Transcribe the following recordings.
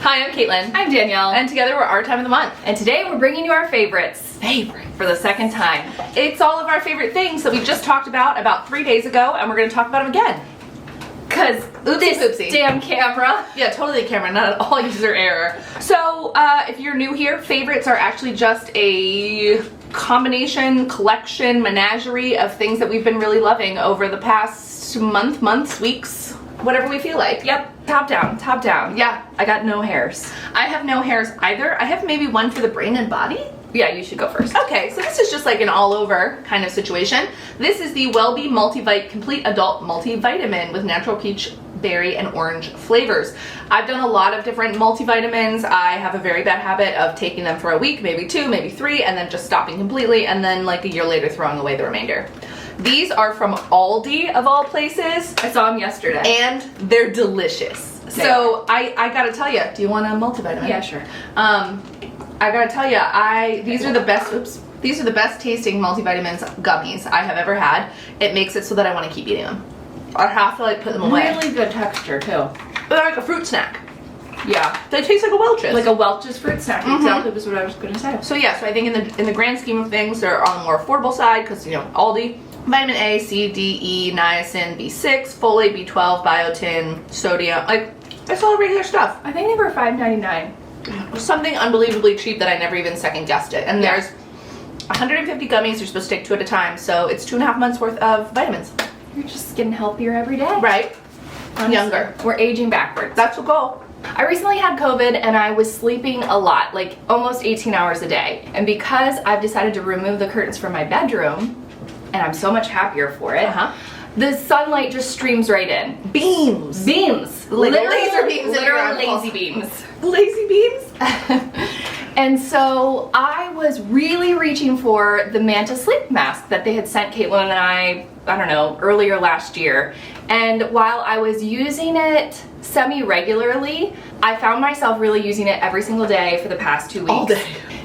Hi, I'm Caitlin. I'm Danielle. And together we're Our Time of the Month. And today we're bringing you our favorites. For the second time. It's all of our favorite things that we just talked about 3 days ago, and we're going to talk about them again. Cause this damn camera. Yeah, totally the camera, not at all user error. So, if you're new here, favorites are actually just a combination, collection, menagerie of things that we've been really loving over the past months, weeks, whatever we feel like. Yep, top down, top down. Yeah. I got no hairs. I have no hairs either. I have maybe one for the brain and body. Yeah, you should go first. Okay, so this is just like an all-over kind of situation. This is the Welby Complete Adult Multivitamin with natural peach, berry, and orange flavors. I've done a lot of different multivitamins. I have a very bad habit of taking them for a week, maybe 2, maybe 3, and then just stopping completely, and then like a year later throwing away the remainder. These are from Aldi, of all places. I saw them yesterday. And they're delicious. So I gotta tell you, do you want a multivitamin? Yeah, sure. I gotta tell you, these are the best tasting multivitamins gummies I have ever had. It makes it so that I want to keep eating them. I have to like put them away. Really good texture too. They're like a fruit snack. Yeah. They taste like a Welch's. Like a Welch's fruit snack. Exactly was what I was gonna say. So yeah, so I think in the grand scheme of things, they're on the more affordable side because, you know, Aldi. Vitamin A, C, D, E, niacin, B6, folate, B12, biotin, sodium. Like, it's all regular stuff. I think they were $5.99. Something unbelievably cheap that I never even second guessed it. And there's 150 gummies. You're supposed to take 2 at a time, so it's 2.5 months worth of vitamins. You're just getting healthier every day. Right. Honestly, Younger. We're aging backwards. That's the goal. I recently had COVID and I was sleeping a lot, like almost 18 hours a day. And because I've decided to remove the curtains from my bedroom, and I'm so much happier for it, the sunlight just streams right in. Beams. Like laser beams. Literal lazy beams. Lazy beams? And so I was really reaching for the Manta sleep mask that they had sent Caitlin and I don't know, earlier last year. And while I was using it semi-regularly, I found myself really using it every single day for the past 2 weeks. All day.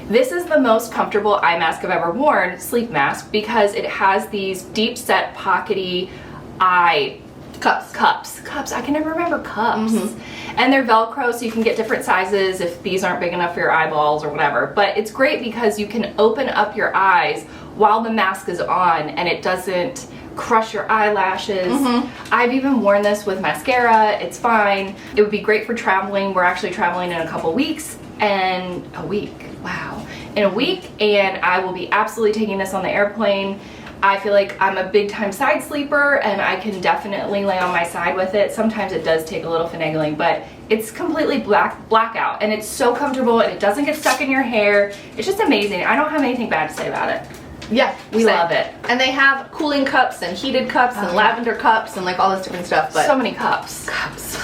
This is the most comfortable eye mask I've ever worn, sleep mask, because it has these deep set pockety eye cups. I can never remember cups. And they're Velcro, so you can get different sizes if these aren't big enough for your eyeballs or whatever. But it's great because you can open up your eyes while the mask is on and it doesn't crush your eyelashes. I've even worn this with mascara. It's fine. It would be great for traveling. We're actually traveling in a couple weeks. And a week, wow. In a week, and I will be absolutely taking this on the airplane. I feel like I'm a big time side sleeper and I can definitely lay on my side with it. Sometimes it does take a little finagling, but it's completely blackout and it's so comfortable and it doesn't get stuck in your hair. It's just amazing. I don't have anything bad to say about it. Yeah, we love it. And they have cooling cups and heated cups and lavender cups and like all this different stuff. But so many cups.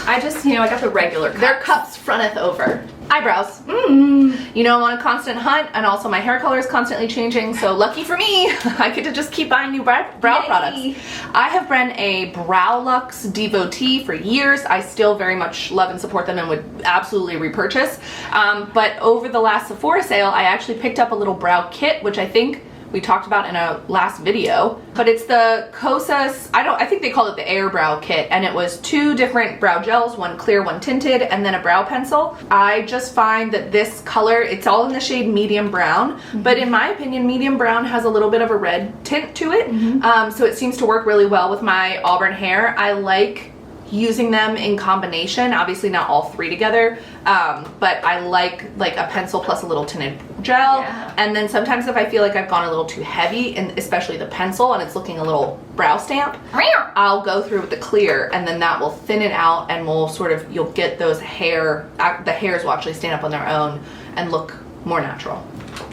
I just, I got the regular cups. Their cups fronteth over. Eyebrows. You know, I'm on a constant hunt, and also my hair color is constantly changing, so lucky for me, I get to just keep buying new brow products. I have been a Brow Luxe devotee for years. I still very much love and support them and would absolutely repurchase. But over the last Sephora sale, I actually picked up a little brow kit, which I think we talked about in a last video, but it's the Cosas, I think they call it the Eyebrow kit, and it was 2 different brow gels, one clear, one tinted, and then a brow pencil. I just find that this color, it's all in the shade medium brown, but in my opinion, medium brown has a little bit of a red tint to it, so it seems to work really well with my auburn hair. I like using them in combination, obviously not all 3 together, but I like a pencil plus a little tinted gel, and then sometimes if I feel like I've gone a little too heavy, and especially the pencil, and it's looking a little brow stamp, I'll go through with the clear, and then that will thin it out and will sort of, you'll get those the hairs will actually stand up on their own and look more natural.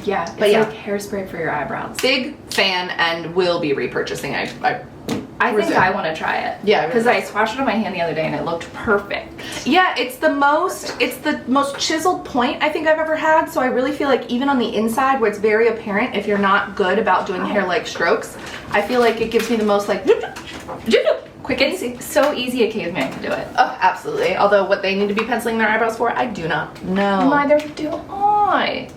Yeah, it's like hairspray for your eyebrows. Big fan and will be repurchasing. I think I want to try it. Yeah, because I swatched it on my hand the other day and it looked perfect. Yeah, it's the most chiseled point I think I've ever had. So I really feel like even on the inside where it's very apparent if you're not good about doing hair-like strokes, I feel like it gives me the most like quick and easy. So easy a caveman can do it. Oh, absolutely. Although what they need to be penciling their eyebrows for, I do not know. Neither do I.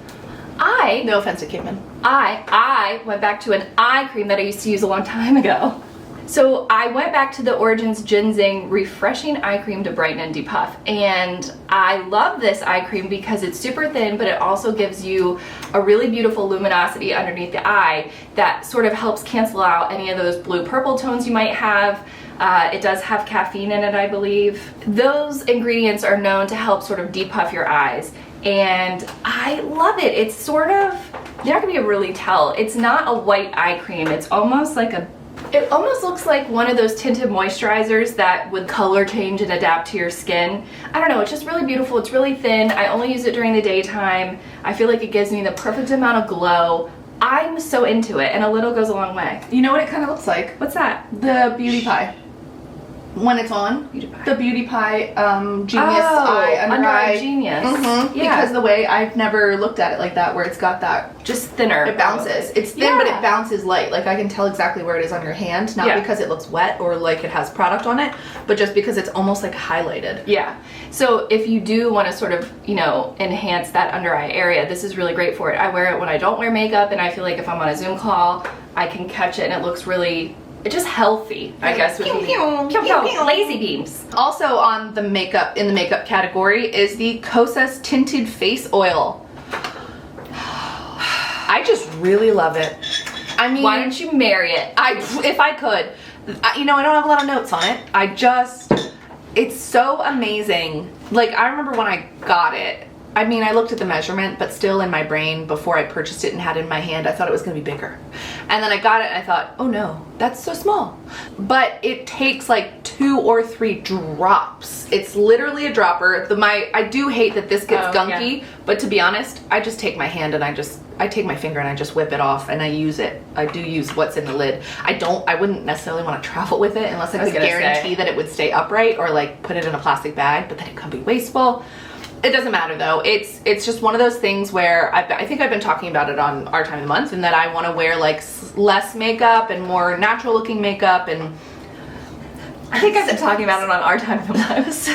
No offense to cavemen. I went back to an eye cream that I used to use a long time ago. So I went back to the Origins Ginseng Refreshing Eye Cream to brighten and depuff, and I love this eye cream because it's super thin, but it also gives you a really beautiful luminosity underneath the eye that sort of helps cancel out any of those blue-purple tones you might have. It does have caffeine in it, I believe. Those ingredients are known to help sort of depuff your eyes, and I love it. It's sort of, you're not gonna be able to really tell. It's not a white eye cream. It's almost like it almost looks like one of those tinted moisturizers that would color change and adapt to your skin. I don't know, it's just really beautiful. It's really thin. I only use it during the daytime. I feel like it gives me the perfect amount of glow. I'm so into it, and a little goes a long way. You know what it kind of looks like? What's that? The Beauty Pie. When it's on, Beauty Pie. the Beauty Pie Genius Eye Under Eye Genius. Mm-hmm. Yeah. Because the way I've never looked at it like that, where it's got that, just thinner. it bounces. It's thin, but it bounces light. Like I can tell exactly where it is on your hand, not because it looks wet or like it has product on it, but just because it's almost like highlighted. Yeah. So if you do want to sort of, you know, enhance that under eye area, this is really great for it. I wear it when I don't wear makeup, and I feel like if I'm on a Zoom call, I can catch it, and it looks really, it's just healthy, I guess. Would be lazy beams. Also on the makeup, in the makeup category, is the Cosas Tinted Face Oil. I just really love it. I mean, why don't you marry it? If I could. You know, I don't have a lot of notes on it. It's so amazing. Like, I remember when I got it, I mean, I looked at the measurement, but still in my brain, before I purchased it and had it in my hand, I thought it was gonna be bigger. And then I got it and I thought, oh no, that's so small. But it takes like 2 or 3 drops. It's literally a dropper. I do hate that this gets gunky, but to be honest, I just take my hand and I take my finger and I just whip it off and I use it. I do use what's in the lid. I wouldn't necessarily want to travel with it unless I could guarantee that it would stay upright, or like put it in a plastic bag, but then it could be wasteful. It doesn't matter though. It's just one of those things where I think I've been talking about it on Our Time of the Month, and that I want to wear like less makeup and more natural looking makeup, and I think I've been talking about it on Our Time of the Month.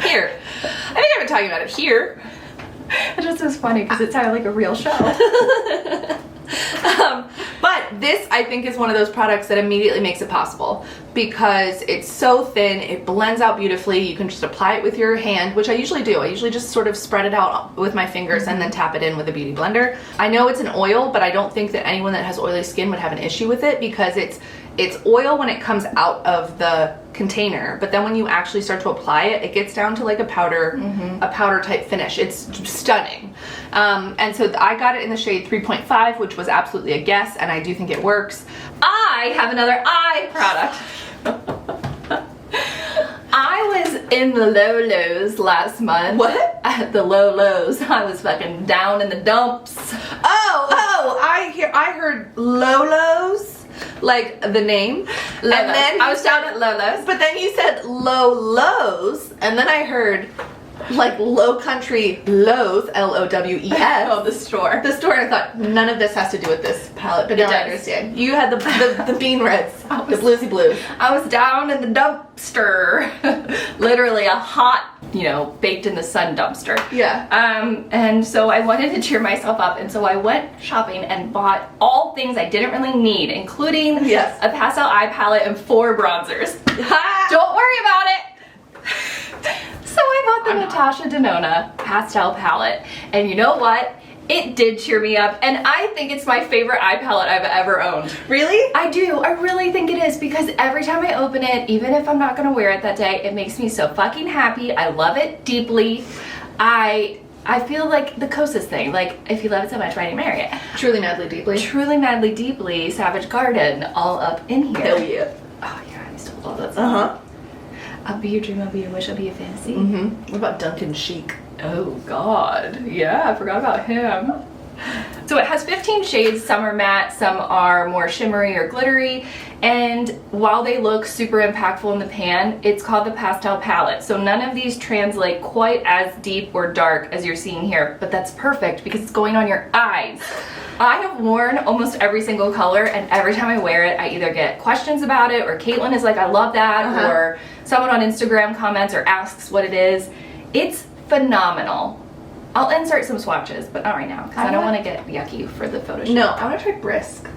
Here. I think I've been talking about it here. It just was funny because it sounded like a real show. But this, I think, is one of those products that immediately makes it possible, because it's so thin, it blends out beautifully. You can just apply it with your hand, which I usually do. I usually just sort of spread it out with my fingers and then tap it in with a beauty blender. I know it's an oil, but I don't think that anyone that has oily skin would have an issue with it, because it's oil when it comes out of the container, but then when you actually start to apply it, it gets down to like a powder type finish. It's stunning. And so I got it in the shade 3.5, which was absolutely a guess, and I do think it works. I have another eye product. I was in the low lows last month. What? At the low lows. I was fucking down in the dumps. I heard Lolo's. Like the name. Lolo's. And then I was down at Lolo's. But then you said low lows, and then I heard like Low Country Lows, L-O-W-E-S. Oh, the store. The store, and I thought, none of this has to do with this palette, but now I understand. You had the bean reds, the bluesy blues. I was down in the dumpster. Literally a hot, baked in the sun dumpster. Yeah. And so I wanted to cheer myself up, and so I went shopping and bought all things I didn't really need, including a pastel eye palette and 4 bronzers. Don't worry about it. So I bought the Natasha Denona pastel palette, and you know what? It did cheer me up, and I think it's my favorite eye palette I've ever owned. Really? I do. I really think it is, because every time I open it, even if I'm not gonna wear it that day, it makes me so fucking happy. I love it deeply. I feel like the Cosas thing, like, if you love it so much, why didn't you marry it? Truly, madly, deeply. Truly, madly, deeply, Savage Garden, all up in here. Hell yeah. Oh yeah, I used to love that song. I'll be your dream, I'll be your wish, I'll be your fantasy. What about Duncan Chic? Oh God, yeah, I forgot about him. So it has 15 shades, some are matte, some are more shimmery or glittery, and while they look super impactful in the pan, it's called the pastel palette. So none of these translate quite as deep or dark as you're seeing here, but that's perfect because it's going on your eyes. I have worn almost every single color, and every time I wear it, I either get questions about it, or Caitlin is like, I love that, or someone on Instagram comments or asks what it is. It's phenomenal. I'll insert some swatches, but not right now, because I don't want to get yucky for the photo shoot. No, I want to try Brisk.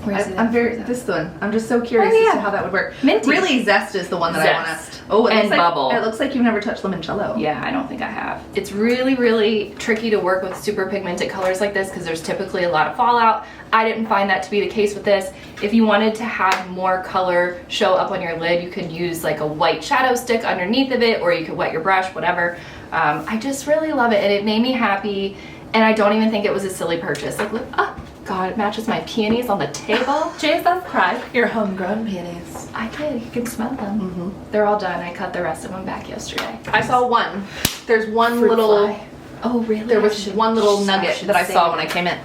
This one. I'm just so curious as to how that would work. Minty. Really, Zest is the one that I want to. Oh, and Bubble. It looks like you've never touched limoncello. Yeah, I don't think I have. It's really, really tricky to work with super pigmented colors like this because there's typically a lot of fallout. I didn't find that to be the case with this. If you wanted to have more color show up on your lid, you could use like a white shadow stick underneath of it, or you could wet your brush, whatever. I just really love it, and it made me happy, and I don't even think it was a silly purchase. Like, look, oh God, it matches my peonies on the table. Jesus Christ. Your homegrown peonies. I did, you can smell them. They're all done. I cut the rest of them back yesterday. I saw one. There's one Fruit little... fly. Oh, really? There was one little nugget that I saw when I came in.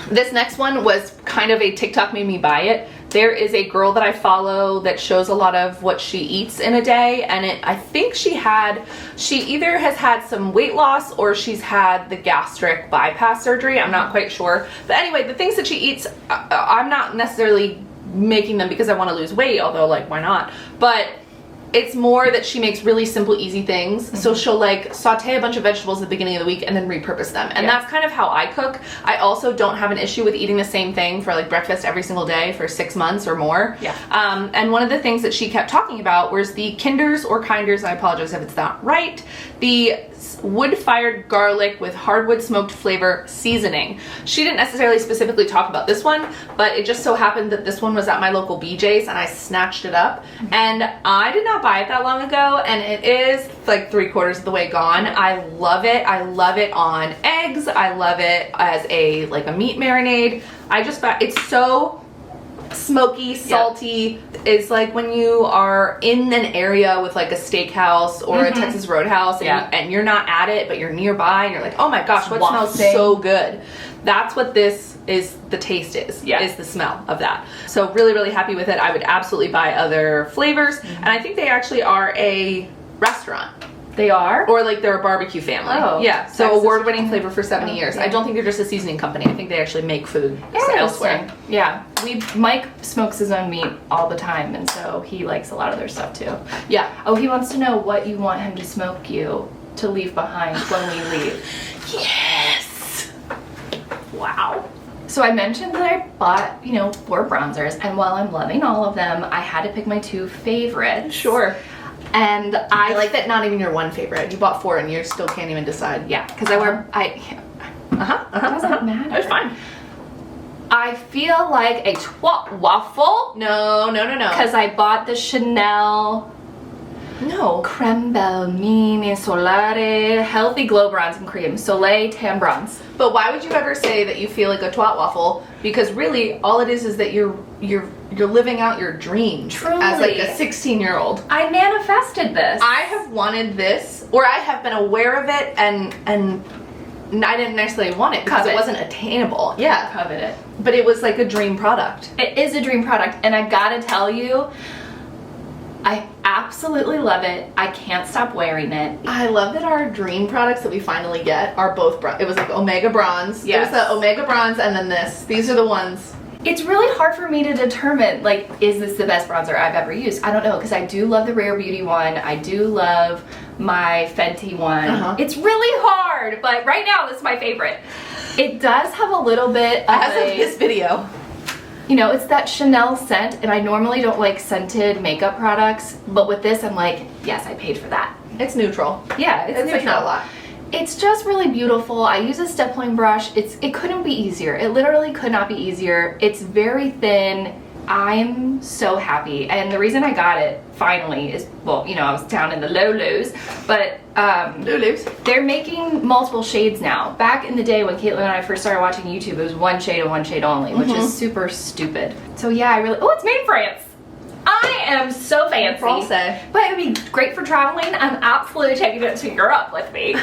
This next one was kind of a TikTok made me buy it. There is a girl that I follow that shows a lot of what she eats in a day, and I think she either has had some weight loss or she's had the gastric bypass surgery. I'm not quite sure. But anyway, the things that she eats, I'm not necessarily making them because I want to lose weight, although like why not? But it's more that she makes really simple, easy things. So she'll like saute a bunch of vegetables at the beginning of the week and then repurpose them. And that's kind of how I cook. I also don't have an issue with eating the same thing for like breakfast every single day for 6 months or more. And one of the things that she kept talking about was the Kinders or Kinders, I apologize if it's not right, the wood-fired garlic with hardwood smoked flavor seasoning. She didn't necessarily specifically talk about this one, but it just so happened that this one was at my local BJ's and I snatched it up. And I did not buy it that long ago, and it is like 3/4 of the way gone. I love it. I love it on eggs. I love it as a meat marinade. It's so smoky, salty. It's like when you are in an area with like a steakhouse or a Texas Roadhouse and you're not at it, but you're nearby and you're like, oh my gosh, what smells so good? That's what this is, the taste is the smell of that. So really, really happy with it. I would absolutely buy other flavors. And I think they actually are a restaurant. They are? Or like they're a barbecue family. Oh. Yeah, so award-winning flavor for 70 years. I don't think they're just a seasoning company. I think they actually make food elsewhere. Yeah, Mike smokes his own meat all the time, and so he likes a lot of their stuff too. Yeah. Oh, he wants to know what you want him to smoke you to leave behind when we leave. Yes! Wow. So I mentioned that I bought, 4 bronzers, and while I'm loving all of them, I had to pick my 2 favorites. Sure. And I like that not even your one favorite. You bought 4 and you still can't even decide. Yeah, because it doesn't matter. It's fine. I feel like a twat waffle. No. Because I bought the Chanel Creme Belle Mini Solare Healthy Glow Bronze and Cream Soleil Tan Bronze. But why would you ever say that you feel like a twat waffle? Because really, all it is that you're living out your dreams. Truly. As like a 16-year-old. I manifested this. I have wanted this, or I have been aware of it, and I didn't necessarily want it because it wasn't attainable. Yeah, covet it. But it was like a dream product. It is a dream product, and I gotta tell you, I absolutely love it. I can't stop wearing it. I love that our dream products that we finally get are both it was like Omega Bronze. Yes. It was the Omega Bronze and then this. These are the ones. It's really hard for me to determine, like, is this the best bronzer I've ever used? I don't know, because I do love the Rare Beauty one. I do love my Fenty one. It's really hard, but right now this is my favorite. It does have a little bit of this video. It's that Chanel scent, and I normally don't like scented makeup products, but with this I'm like, yes, I paid for that. It's neutral. Yeah, it's neutral. Like not a lot. It's just really beautiful. I use a stippling brush. It couldn't be easier. It literally could not be easier. It's very thin. I'm so happy, and the reason I got it finally is, well, I was down in the lows, but they're making multiple shades now. Back in the day when Caitlin and I first started watching YouTube, it was one shade and one shade only, which is super stupid. So yeah, it's made in France. I am so fancy. Francais. But it would be great for traveling. I'm absolutely taking it to Europe with me.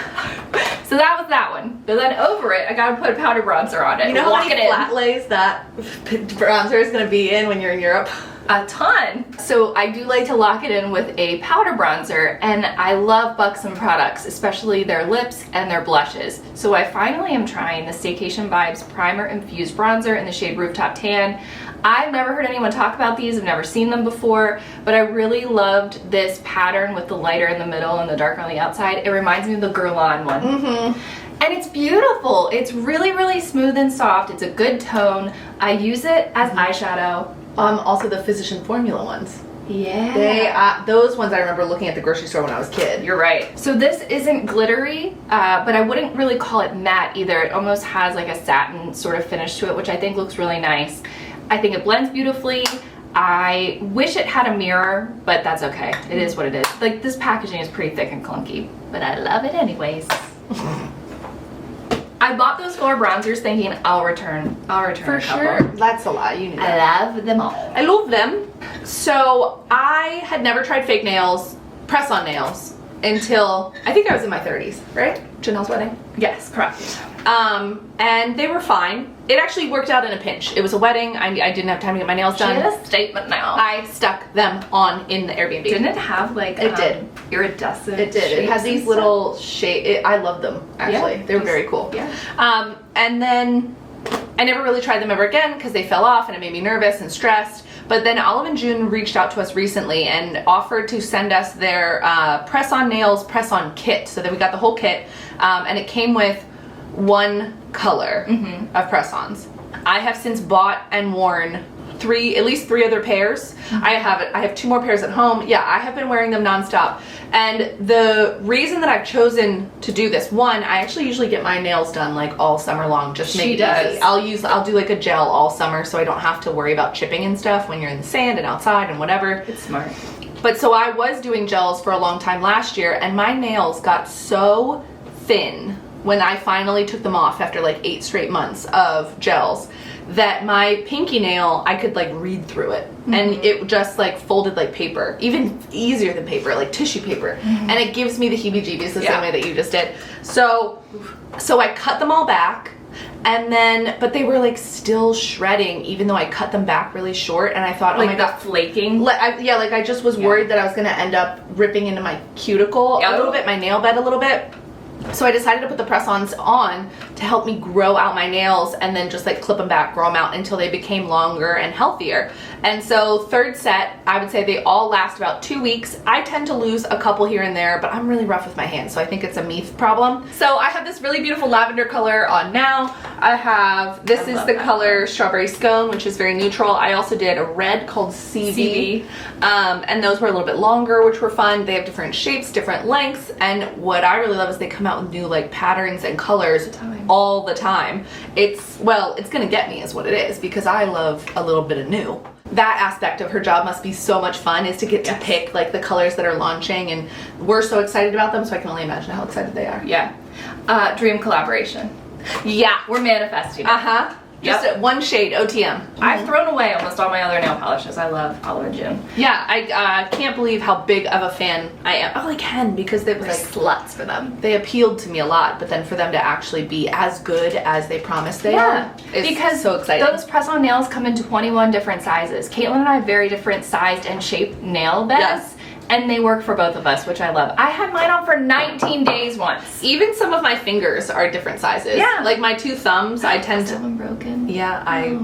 So that was that one. But then over it, I gotta put a powder bronzer on it. You know how many flat lays that bronzer is gonna be in when you're in Europe? A ton. So I do like to lock it in with a powder bronzer, and I love Buxom products, especially their lips and their blushes. So I finally am trying the Staycation Vibes Primer Infused Bronzer in the shade Rooftop Tan. I've never heard anyone talk about these. I've never seen them before, but I really loved this pattern with the lighter in the middle and the darker on the outside. It reminds me of the Guerlain one. And it's beautiful. It's really, really smooth and soft. It's a good tone. I use it as eyeshadow. Also the Physician Formula ones. Yeah. Those ones I remember looking at the grocery store when I was a kid. You're right. So this isn't glittery, but I wouldn't really call it matte either. It almost has like a satin sort of finish to it, which I think looks really nice. I think it blends beautifully. I wish it had a mirror, but that's okay. It is what it is. Like, this packaging is pretty thick and clunky, but I love it anyways. I bought those 4 bronzers thinking I'll return For a couple. sure. That's a lot. You knew that. I love them all. I love them. So I had never tried fake nails, press-on nails, until I think I was in my 30s, right? Janelle's wedding. Yes, correct. And they were fine. It actually worked out in a pinch. It was a wedding. I didn't have time to get my nails done. She had a statement now. I stuck them on in the Airbnb. Didn't it have like It did. iridescent? It did. It had these little shade. I love them actually. Yeah. They were very cool. Yeah. And then I never really tried them ever again because they fell off and it made me nervous and stressed. But then Olive and June reached out to us recently and offered to send us their press-on nails press-on kit. So that we got the whole kit, and it came with 1 color of press-ons. I have since bought and worn at least 3 other pairs. I have 2 more pairs at home. Yeah, I have been wearing them nonstop. And the reason that I've chosen to do this, one, I actually usually get my nails done like all summer long, just to make it easy. I'll do like a gel all summer so I don't have to worry about chipping and stuff when you're in the sand and outside and whatever. It's smart. But so I was doing gels for a long time last year, and my nails got so thin when I finally took them off after like 8 straight months of gels that my pinky nail, I could like read through it, and it just like folded like paper, even easier than paper, like tissue paper, and it gives me the heebie-jeebies the same way that you just did. So I cut them all back, and then but they were like still shredding even though I cut them back really short, and I thought, Like oh my god, flaking. I just was worried that I was gonna end up ripping into my cuticle a little bit, my nail bed a little bit. So I decided to put the press-ons on to help me grow out my nails, and then just like clip them back, grow them out until they became longer and healthier. And so 3rd set, I would say they all last about 2 weeks. I tend to lose a couple here and there, but I'm really rough with my hands, so I think it's a me problem. So I have this really beautiful lavender color on now. This is the color Strawberry Scone, which is very neutral. I also did a red called CV. And those were a little bit longer, which were fun. They have different shapes, different lengths, and what I really love is they come out with new like patterns and colors all the time. It's gonna get me is what it is, because I love a little bit of new. That aspect of her job must be so much fun, is to get to pick like the colors that are launching, and we're so excited about them, so I can only imagine how excited they are. Yeah. Dream collaboration. Yeah. We're manifesting it. Just at 1 shade, OTM. I've thrown away almost all my other nail polishes. I love Olive and June. Yeah, I can't believe how big of a fan I am. Oh, I can, because they were like sluts for them. They appealed to me a lot, but then for them to actually be as good as they promised they are is because so exciting. Those press-on nails come in 21 different sizes. Caitlin and I have very different sized and shaped nail beds. Yes. And they work for both of us, which I love. I had mine on for 19 days once. Even some of my fingers are different sizes. Yeah. Like my 2 thumbs, I tend to... Someone broken? Yeah, I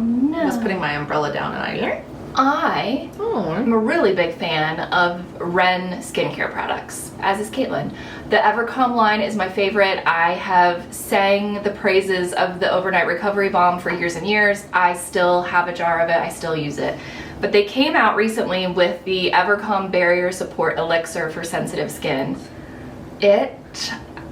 was putting my umbrella down and I am a really big fan of Ren skincare products, as is Caitlin. The Evercalm line is my favorite. I have sang the praises of the Overnight Recovery Balm for years and years. I still have a jar of it. I still use it. But they came out recently with the Evercalm Barrier Support Elixir for sensitive skin. It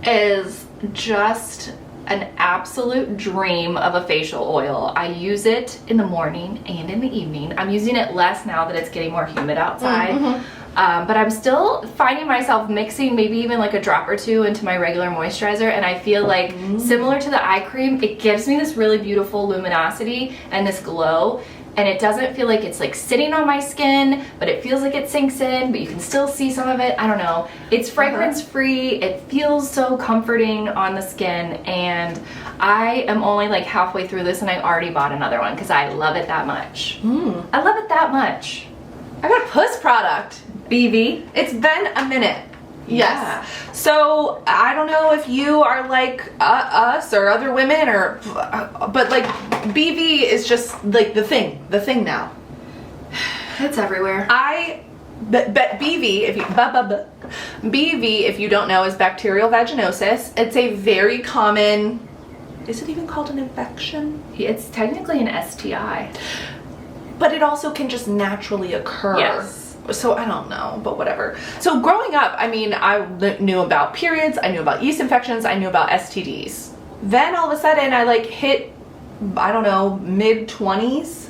is just an absolute dream of a facial oil. I use it in the morning and in the evening. I'm using it less now that it's getting more humid outside. But I'm still finding myself mixing maybe even like a drop or 2 into my regular moisturizer, and I feel like similar to the eye cream, it gives me this really beautiful luminosity and this glow. And it doesn't feel like it's like sitting on my skin, but it feels like it sinks in, but you can still see some of it. I don't know. It's fragrance free. It feels so comforting on the skin, and I am only like halfway through this and I already bought another one because I love it that much. I love it that much. I got a puss product. BV. It's been a minute. Yes. Yeah. So I don't know if you are like us or other women, or but like BV is just like the thing now. It's everywhere. But BV, if you BV, if you don't know, is bacterial vaginosis. It's a very common, is it even called an infection? It's technically an STI. But it also can just naturally occur. Yes. So I don't know, but whatever. So growing up, I mean, I knew about periods, I knew about yeast infections, I knew about STDs. Then all of a sudden I like hit, I don't know, mid-20s.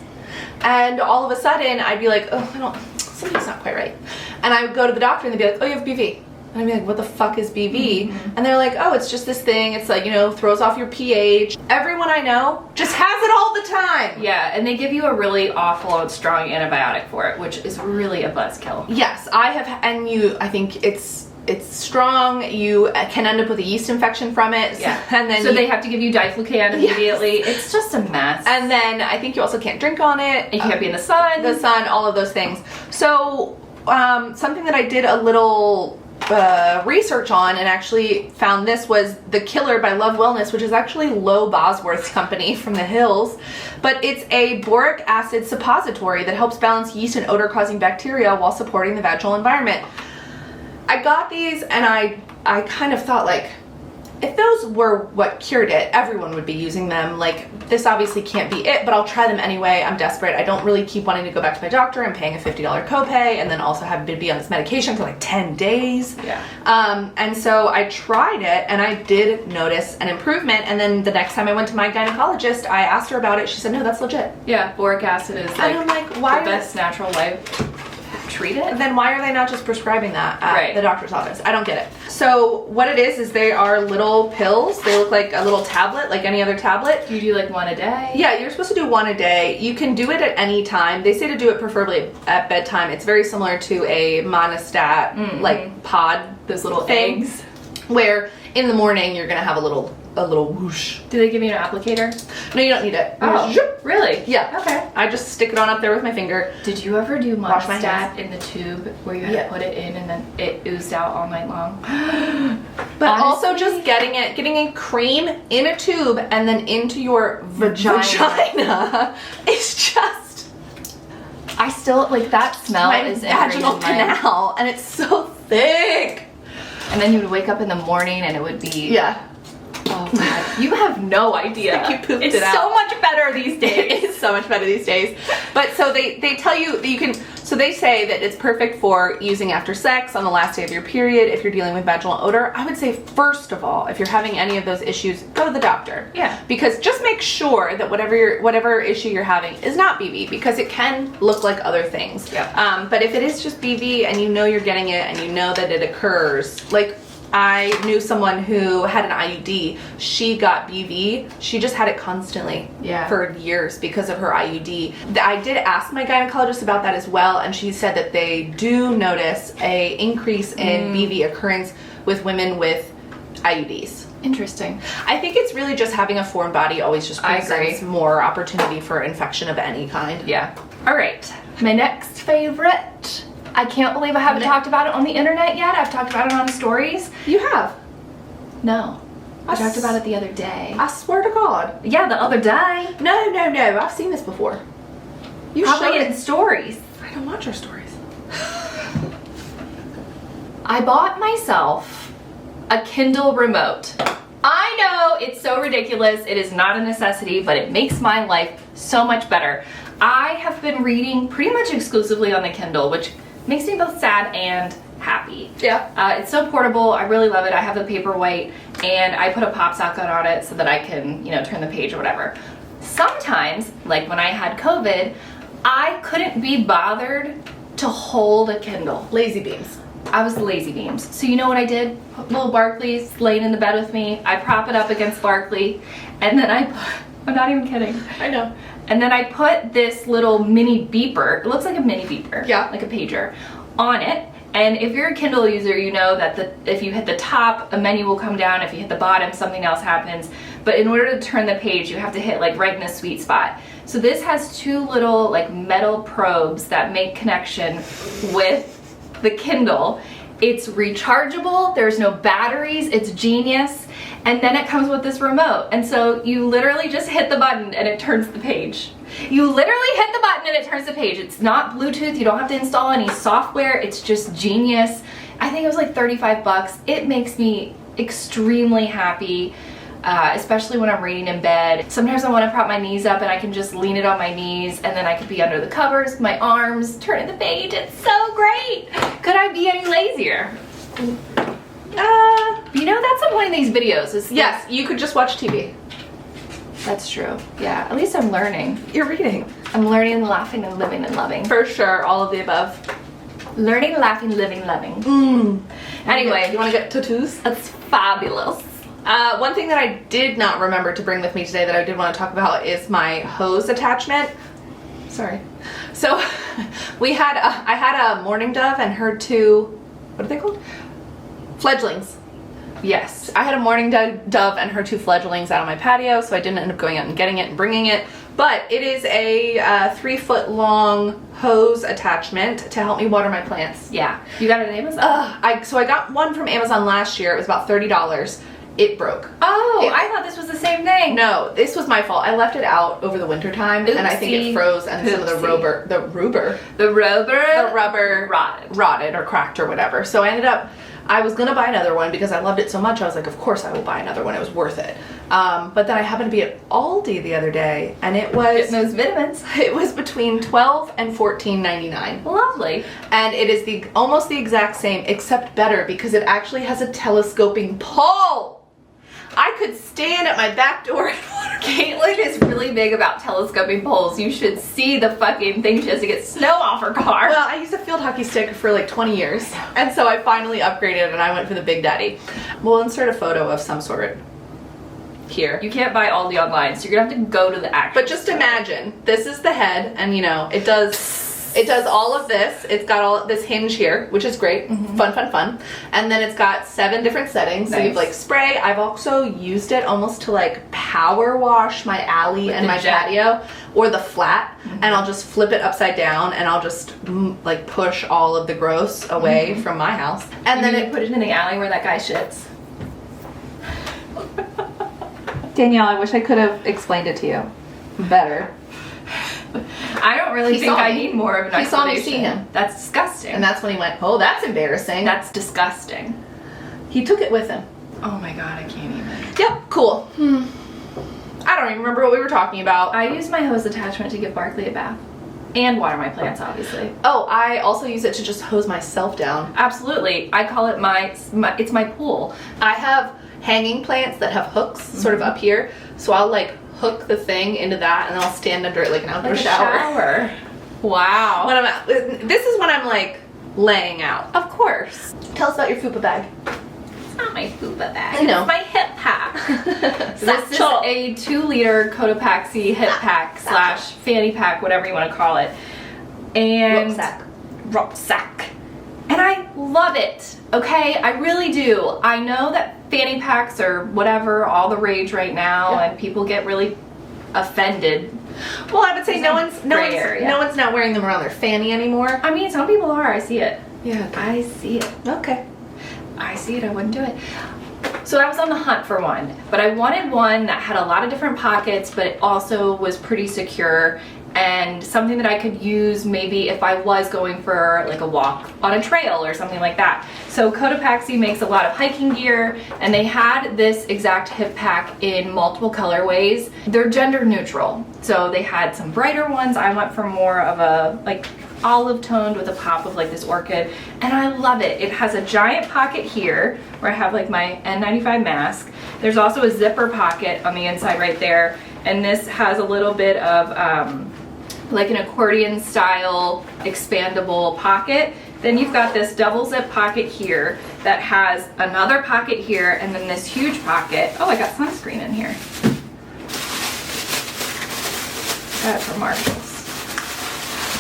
And all of a sudden I'd be like, oh, something's not quite right. And I would go to the doctor and they'd be like, oh, you have BV. And I'd be like, what the fuck is BV? And they're like, oh, it's just this thing. It's like, you know, throws off your pH. Everyone I know just has it all the time. Yeah, and they give you a really awful and strong antibiotic for it, which is really a buzzkill. Yes, I have, and I think it's strong. You can end up with a yeast infection from it. Yeah. And then they have to give you diflucan immediately. Yes. It's just a mess. And then I think you also can't drink on it. And you can't be in the sun. All of those things. So something that I did a little research on and actually found this was The Killer by Love Wellness, which is actually Lo Bosworth's company from the hills, but it's a boric acid suppository that helps balance yeast and odor causing bacteria while supporting the vaginal environment. I got these and I kind of thought, like, if those were what cured it, everyone would be using them. Like, this obviously can't be it, but I'll try them anyway. I'm desperate. I don't really keep wanting to go back to my doctor. I'm paying a $50 copay and then also have to be on this medication for like 10 days. Yeah. And so I tried it and I did notice an improvement. And then the next time I went to my gynecologist, I asked her about it. She said, no, that's legit. Yeah, boric acid is like, and I'm like, why the best natural way to treat it. Then why are they not just prescribing that at the doctor's office? I don't get it. So what it is they are little pills. They look like a little tablet, like any other tablet. You do like one a day? Yeah, you're supposed to do one a day. You can do it at any time. They say to do it preferably at bedtime. It's very similar to a monostat, like pod, those little things, eggs, where in the morning you're gonna have a little whoosh. Do they give you an applicator? No, you don't need it. Oh, really? Yeah. Okay. I just stick it on up there with my finger. Did you ever do Wash my monostat in the tube where you had to put it in and then it oozed out all night long? But honestly, also just getting a cream in a tube and then into your vagina is just, I still, like, that smell my is vaginal canal, and it's so thick. And then you would wake up in the morning and it would be... Oh God, you have no idea. Like you pooped it's it out. so much better these days. It is so much better these days. But so they tell you that you can, so they say that it's perfect for using after sex, on the last day of your period, if you're dealing with vaginal odor. I would say, first of all, if you're having any of those issues, go to the doctor. Yeah. Because just make sure that whatever issue you're having is not BV, because it can look like other things. Yeah. But if it is just BV and you know you're getting it and you know that it occurs, like, I knew someone who had an IUD. She got BV. She just had it constantly for years because of her IUD. I did ask my gynecologist about that as well, and she said that they do notice a increase in BV occurrence with women with IUDs. Interesting. I think it's really just having a foreign body always just presents more opportunity for infection of any kind. Yeah. All right. My next favorite. I can't believe I haven't talked about it on the internet yet. I've talked about it on stories. You have? No. I talked about it the other day. I swear to God. Yeah, the other day. No. I've seen this before. You probably showed in stories. I don't watch your stories. I bought myself a Kindle remote. I know it's so ridiculous. It is not a necessity, but it makes my life so much better. I have been reading pretty much exclusively on the Kindle, which makes me both sad and happy. Yeah. It's so portable. I really love it. I have the Paperwhite and I put a pop socket on it so that I can, turn the page or whatever. Sometimes, like when I had COVID, I couldn't be bothered to hold a Kindle. Lazy beams. I was the lazy beams. So you know what I did? Little Barkley's laying in the bed with me. I prop it up against Barkley and then I'm not even kidding. I know. And then I put this little mini beeper, it looks like a mini beeper, like a pager, on it. And if you're a Kindle user, you know that if you hit the top, a menu will come down. If you hit the bottom, something else happens. But in order to turn the page, you have to hit like right in a sweet spot. So this has two little like metal probes that make connection with the Kindle. It's rechargeable, there's no batteries, it's genius. And then it comes with this remote. And so you literally just hit the button and it turns the page. You literally hit the button and it turns the page. It's not Bluetooth, you don't have to install any software, it's just genius. I think it was like 35 bucks. It makes me extremely happy. Especially when I'm reading in bed. Sometimes I want to prop my knees up and I can just lean it on my knees and then I could be under the covers, my arms, turning the page. It's so great. Could I be any lazier? You know, that's the point of these videos. Is yes, you could just watch TV. That's true. Yeah, at least I'm learning. You're reading. I'm learning and laughing and living and loving. For sure, all of the above. Learning, laughing, living, loving. Anyway, you want to get tattoos? that's fabulous. One thing that I did not remember to bring with me today that I did want to talk about is my hose attachment. Sorry. So I had a mourning dove and her two, what are they called? Fledglings. Yes. I had a mourning dove and her two fledglings out on my patio, so I didn't end up going out and getting it and bringing it. But it is a 3-foot long hose attachment to help me water my plants. Yeah. You got it at Amazon? So I got one from Amazon last year. It was about $30. It broke. Oh, I thought this was the same thing. No, this was my fault. I left it out over the winter time, and I think it froze, and some of the rubber rotted or cracked or whatever. So I was gonna buy another one because I loved it so much. I was like, of course I will buy another one. It was worth it. But then I happened to be at Aldi the other day, and it was getting those vitamins. It was between $12 and $14.99. Lovely. And it is almost the exact same, except better because it actually has a telescoping pole. I could stand at my back door and water. Caitlin is really big about telescoping poles. You should see the fucking thing she has to get snow off her car. Well, I used a field hockey stick for like 20 years. And so I finally upgraded and I went for the Big Daddy. We'll insert a photo of some sort here. You can't buy Aldi online, so you're gonna have to go to the actual But just imagine, this is the head, and you know, it does all of this. It's got all this hinge here, which is great. Fun. And then it's got 7 different settings. Nice. So you've like spray. I've also used it almost to like power wash my alley and my patio, or the flat, and I'll just flip it upside down and I'll just like push all of the gross away from my house. And then it put it in the alley where that guy shits. Danielle, I wish I could have explained it to you better. I don't really think I need more of an explanation. He saw me see him. That's disgusting. And that's when he went, oh, that's embarrassing. That's disgusting. He took it with him. Oh my god, I can't even. Yep, cool. I don't even remember what we were talking about. I use my hose attachment to give Barkley a bath. And water my plants, obviously. Oh, I also use it to just hose myself down. Absolutely. I call it it's my pool. I have hanging plants that have hooks sort of up here. So I'll like hook the thing into that and then I'll stand under it like an outdoor shower. Wow. This is when I'm like laying out. Of course. Tell us about your fupa bag. It's not my fupa bag. I know. It's my hip pack. This is a 2-liter Cotopaxi hip pack slash fanny pack, whatever you want to call it. And rucksack. And I love it. Okay, I really do. I know that fanny packs are whatever, all the rage right now, and people get really offended. Well, I would say no one's not wearing them around their fanny anymore. I mean, some people are. I see it. Yeah, okay. I see it. Okay. I see it. I wouldn't do it. So I was on the hunt for one, but I wanted one that had a lot of different pockets, but it also was pretty secure and something that I could use maybe if I was going for like a walk on a trail or something like that. So Cotopaxi makes a lot of hiking gear, and they had this exact hip pack in multiple colorways. They're gender neutral, so they had some brighter ones. I went for more of a like olive toned with a pop of like this orchid, and I love it. It has a giant pocket here where I have like my N95 mask. There's also a zipper pocket on the inside right there, and this has a little bit of like an accordion style expandable pocket. Then you've got this double zip pocket here that has another pocket here, and then this huge pocket. Oh, I got sunscreen in here. Got it from Marshalls.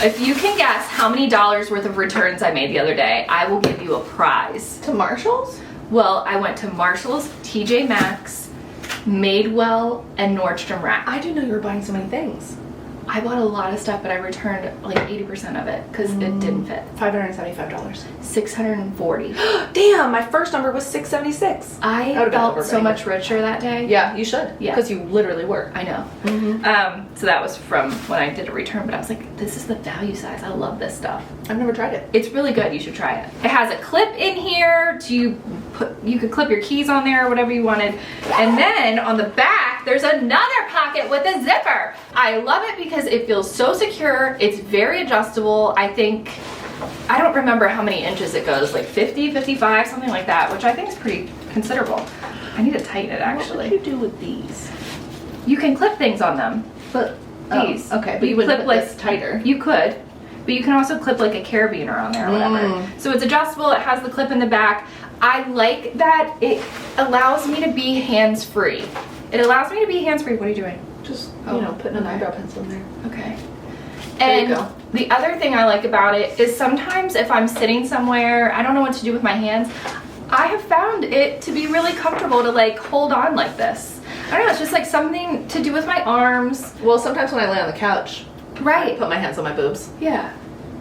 If you can guess how many dollars worth of returns I made the other day, I will give you a prize. To Marshalls? Well, I went to Marshalls, TJ Maxx, Madewell, and Nordstrom Rack. I didn't know you were buying so many things. I bought a lot of stuff, but I returned like 80% of it because it didn't fit. $575. $640. Damn, my first number was $676. I felt so much richer that day. Yeah, you should. Yeah. Because you literally were. I know. So that was from when I did a return, but I was like, this is the value size. I love this stuff. I've never tried it. It's really good. You should try it. It has a clip in here. You could clip your keys on there or whatever you wanted. And then on the back, there's another pocket with a zipper. I love it because it feels so secure. It's very adjustable. I don't remember how many inches it goes, like 50, 55, something like that, which I think is pretty considerable. I need to tighten it actually. What would you do with these? You can clip things on them. But these. Okay, but you would clip like this tighter. You could, but you can also clip like a carabiner on there or whatever. So it's adjustable. It has the clip in the back. I like that it allows me to be hands-free. It allows me to be hands-free. What are you doing? Just, you know, putting an eyebrow pencil in there. Okay. There you And go. the other thing I like about it is sometimes if I'm sitting somewhere, I don't know what to do with my hands, I have found it to be really comfortable to like hold on like this. I don't know, it's just like something to do with my arms. Well, sometimes when I lay on the couch, I Right. put my hands on my boobs. Yeah.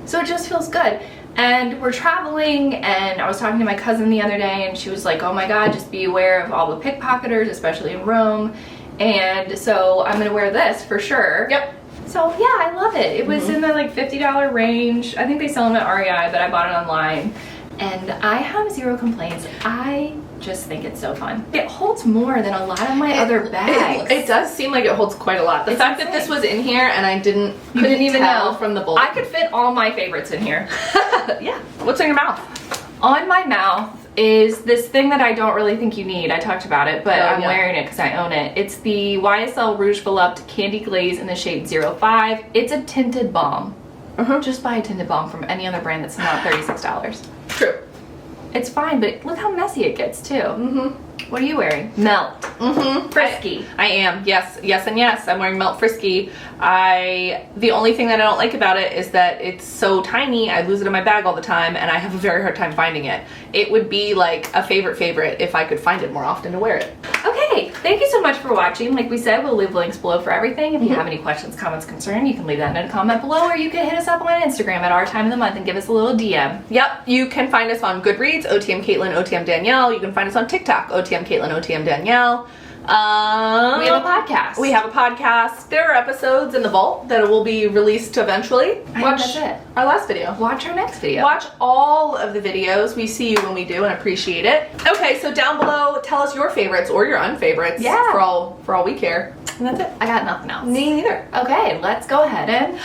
So it just feels good. And we're traveling, and I was talking to my cousin the other day, and she was like, oh my god, just be aware of all the pickpocketers, especially in Rome. And so I'm gonna wear this for sure. Yep. So yeah, I love it. It was in the like $50 range. I think they sell them at REI, but I bought it online. And I have zero complaints. I just think it's so fun. It holds more than a lot of my other bags. It does seem like it holds quite a lot. The fact that this was in here and I couldn't even tell know from the bulk. I could fit all my favorites in here. Yeah. What's in your mouth? On my mouth is this thing that I don't really think you need. I talked about it, but I'm wearing it because I own it. It's the YSL Rouge Volupte Candy Glaze in the shade 05. It's a tinted balm. Just buy a tinted balm from any other brand that's not $36. True. It's fine, but look how messy it gets too. What are you wearing? Melt. Frisky. I am. Yes, yes, and yes. I'm wearing Melt Frisky. The only thing that I don't like about it is that it's so tiny. I lose it in my bag all the time, and I have a very hard time finding it. It would be like a favorite if I could find it more often to wear it. Okay, thank you so much for watching. Like we said, we'll leave links below for everything. If you have any questions, comments, concerns, you can leave that in a comment below, or you can hit us up on Instagram at our time of the month and give us a little DM. Yep, you can find us on Goodreads, OTM Caitlin, OTM Danielle. You can find us on TikTok, OTM Caitlin, OTM Danielle. We have a podcast. We have a podcast. There are episodes in the vault that will be released eventually. Watch Watch our last video. Watch our next video. Watch all of the videos. We see you when we do and appreciate it. Okay, so down below, tell us your favorites or your unfavorites. Yeah. For all we care. And that's it. I got nothing else. Me neither. Okay, let's go ahead and